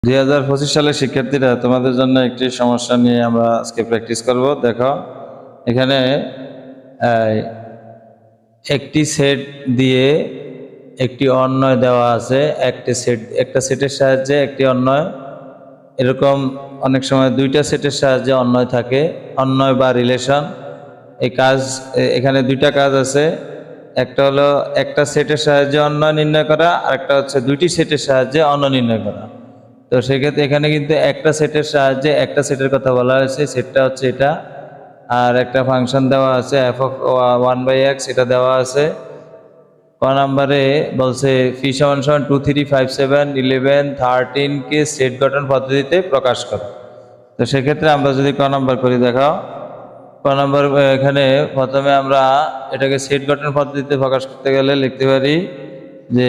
2025 সালের শিক্ষার্থীরা, তোমাদের জন্য একটি সমস্যা নিয়ে আমরা আজকে প্র্যাকটিস করব। দেখো, এখানে একটি সেট দিয়ে একটি অন্বয় দেওয়া আছে। একটা সেটের সাহায্যে একটি অন্বয়, এরকম অনেক সময় দুইটা সেটের সাহায্যে অন্বয় থাকে, অন্বয় বা রিলেশন। এই কাজ, এখানে দুইটা কাজ আছে। একটা হলো একটা সেটের সাহায্যে অন্বয় নির্ণয় করা, আর একটা হচ্ছে দুইটি সেটের সাহায্যে অন্বয় নির্ণয় করা। তো সেক্ষেত্রে এখানে কিন্তু একটা সেটের সাহায্যে একটা সেটের কথা বলা হয়েছে, সেটটা হচ্ছে এটা। আর একটা ফাংশন দেওয়া আছে f(1/x), এটা দেওয়া আছে। ক নম্বরে বলছে ফি = 2, 3, 5, 7, 11, 13 কে সেট গঠন পদ্ধতিতে প্রকাশ করো। তো সেক্ষেত্রে আমরা যদি ক নম্বর করি, দেখাও ক নম্বর। এখানে প্রথমে আমরা এটাকে সেট গঠন পদ্ধতিতে প্রকাশ করতে গেলে লিখতে পারি যে